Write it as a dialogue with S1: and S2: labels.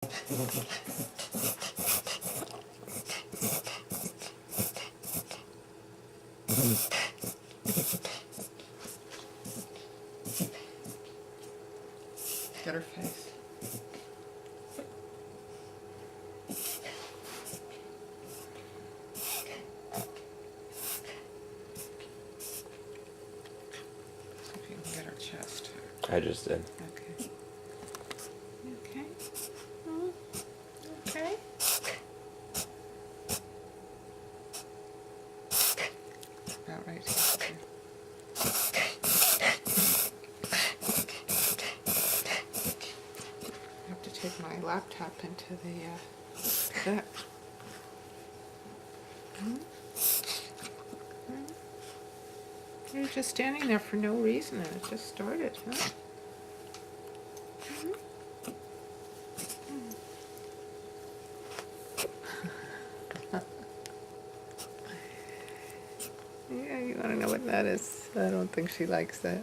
S1: Get her face. See if you can get her chest.
S2: I just did.
S1: Okay. Okay. Mm, okay. About right here. I have to take my laptop into the vet. You're just standing there for no reason, and it just started, huh? Yeah, you want to know what that is? I don't think she likes that.